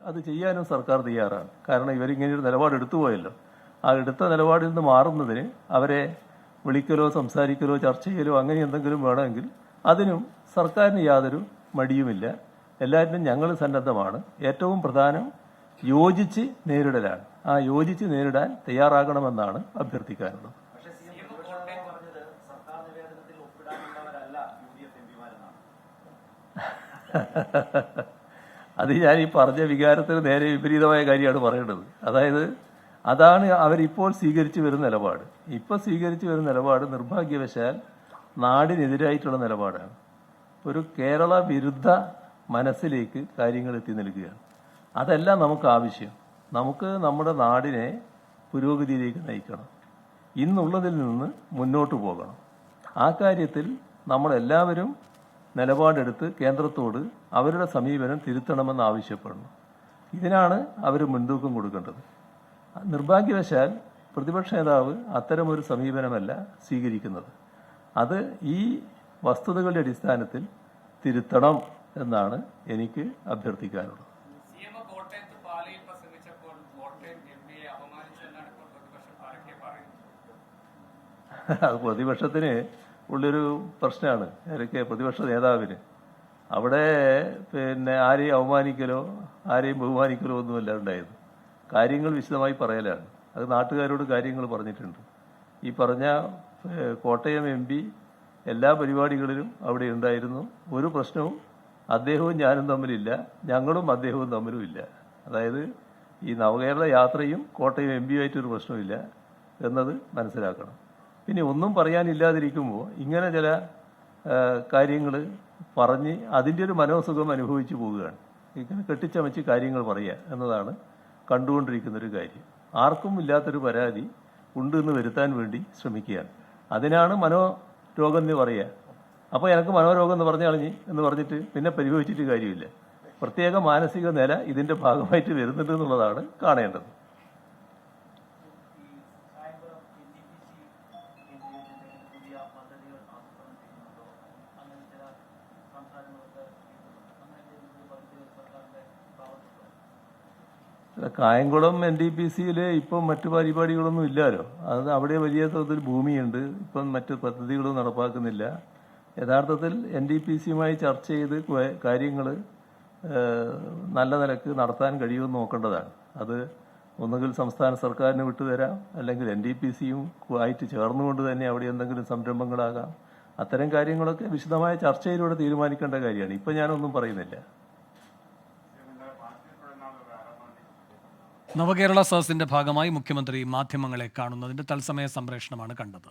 അത് ചെയ്യാനും സർക്കാർ തയ്യാറാണ്. കാരണം ഇവരിങ്ങനെയൊരു നിലപാട് എടുത്തു പോയല്ലോ. ആ എടുത്ത നിലപാടിൽ നിന്ന് മാറുന്നതിന് അവരെ വിളിക്കലോ സംസാരിക്കലോ ചർച്ച ചെയ്യലോ അങ്ങനെ എന്തെങ്കിലും വേണമെങ്കിൽ അതിനും സർക്കാരിന് യാതൊരു മടിയുമില്ല. എല്ലാറ്റിനും ഞങ്ങൾ സന്നദ്ധമാണ്. ഏറ്റവും പ്രധാനം യോജിച്ച് നേരിടലാണ്. ആ യോജിച്ച് നേരിടാൻ തയ്യാറാകണമെന്നാണ് അഭ്യർത്ഥിക്കാനുള്ളത്. അത് ഞാൻ ഈ പറഞ്ഞ വികാരത്തിന് നേരെ വിപരീതമായ കാര്യമാണ് പറയേണ്ടത്. അതായത് അതാണ് അവരിപ്പോൾ സ്വീകരിച്ചു വരുന്ന നിലപാട്. ഇപ്പോൾ സ്വീകരിച്ചു വരുന്ന നിലപാട് നിർഭാഗ്യവശാൽ നാടിനെതിരായിട്ടുള്ള നിലപാടാണ്. ഒരു കേരള വിരുദ്ധ മനസ്സിലേക്ക് കാര്യങ്ങൾ എത്തി നിൽക്കുകയാണ്. അതല്ല നമുക്ക് ആവശ്യം. നമുക്ക് നമ്മുടെ നാടിനെ പുരോഗതിയിലേക്ക് നയിക്കണം. ഇന്നുള്ളതിൽ നിന്ന് മുന്നോട്ട് പോകണം. ആ കാര്യത്തിൽ നമ്മളെല്ലാവരും നിലപാടെടുത്ത് കേന്ദ്രത്തോട് അവരുടെ സമീപനം തിരുത്തണമെന്ന് ആവശ്യപ്പെടുന്നു. ഇതിനാണ് അവർ മുൻതൂക്കം കൊടുക്കേണ്ടത്. നിർഭാഗ്യവശാൽ പ്രതിപക്ഷ നേതാവ് അത്തരമൊരു സമീപനമല്ല സ്വീകരിക്കുന്നത്. അത് ഈ വസ്തുതകളുടെ അടിസ്ഥാനത്തിൽ തിരുത്തണം എന്നാണ് എനിക്ക് അഭ്യർത്ഥിക്കാനുള്ളത്. അത് പ്രതിപക്ഷത്തിന് ഉള്ളൊരു പ്രശ്നമാണ്. ആരൊക്കെ പ്രതിപക്ഷ നേതാവിന് അവിടെ ആരെയും അവമാനിക്കലോ ആരെയും ബഹുമാനിക്കലോ ഒന്നുമല്ല ഉണ്ടായത്. കാര്യങ്ങൾ വിശദമായി പറയലാണ്. അത് നാട്ടുകാരോട് കാര്യങ്ങൾ പറഞ്ഞിട്ടുണ്ട്. ഈ പറഞ്ഞ കോട്ടയം MP എല്ലാ പരിപാടികളിലും അവിടെ ഉണ്ടായിരുന്നു. ഒരു പ്രശ്നവും അദ്ദേഹവും ഞാനും തമ്മിലില്ല, ഞങ്ങളും അദ്ദേഹവും തമ്മിലും ഇല്ല. അതായത് ഈ നവകേരള യാത്രയും കോട്ടയം MP-യുമായിട്ടൊരു പ്രശ്നമില്ല എന്നത് മനസ്സിലാക്കണം. പിന്നെ ഒന്നും പറയാനില്ലാതിരിക്കുമ്പോൾ ഇങ്ങനെ ചില കാര്യങ്ങൾ പറഞ്ഞ് അതിൻ്റെ ഒരു മനോസുഖം അനുഭവിച്ചു പോവുകയാണ്. ഇങ്ങനെ കെട്ടിച്ചമച്ച് കാര്യങ്ങൾ പറയുക എന്നതാണ് കണ്ടുകൊണ്ടിരിക്കുന്നൊരു കാര്യം. ആർക്കും ഇല്ലാത്തൊരു പരാതി ഉണ്ട് എന്ന് വരുത്താൻ വേണ്ടി ശ്രമിക്കുകയാണ്. അതിനാണ് മനോരോഗം എന്ന് പറയുക. അപ്പോൾ എനിക്ക് മനോരോഗം എന്ന് പറഞ്ഞു കളഞ്ഞ് എന്ന് പറഞ്ഞിട്ട് പിന്നെ പരിഭവിച്ചിട്ട് കാര്യമില്ല. പ്രത്യേക മാനസിക നില ഇതിൻ്റെ ഭാഗമായിട്ട് വരുന്നുണ്ട് എന്നുള്ളതാണ് കാണേണ്ടത്. കായംകുളം NTPC-യിൽ ഇപ്പം മറ്റു പരിപാടികളൊന്നും ഇല്ലല്ലോ. അത് അവിടെ വലിയ തോതിൽ ഭൂമിയുണ്ട്. ഇപ്പം മറ്റ് പദ്ധതികളും നടപ്പാക്കുന്നില്ല. യഥാർത്ഥത്തിൽ NTPC-യുമായി ചർച്ച ചെയ്ത് കാര്യങ്ങൾ നല്ല നിലക്ക് നടത്താൻ കഴിയുമെന്ന് നോക്കേണ്ടതാണ്. അത് ഒന്നുകിൽ സംസ്ഥാന സർക്കാരിന് വിട്ടുതരാം, അല്ലെങ്കിൽ NTPC-യും ആയിട്ട് ചേർന്നുകൊണ്ട് തന്നെ അവിടെ എന്തെങ്കിലും സംരംഭങ്ങളാകാം. അത്തരം കാര്യങ്ങളൊക്കെ വിശദമായ ചർച്ചയിലൂടെ തീരുമാനിക്കേണ്ട കാര്യമാണ്. ഇപ്പം ഞാനൊന്നും പറയുന്നില്ല. നവകേരള സദസ്സിന്റെ ഭാഗമായി മുഖ്യമന്ത്രി മാധ്യമങ്ങളെ കാണുന്നതിന്റെ തത്സമയ സംപ്രേഷണമാണ് കണ്ടത്.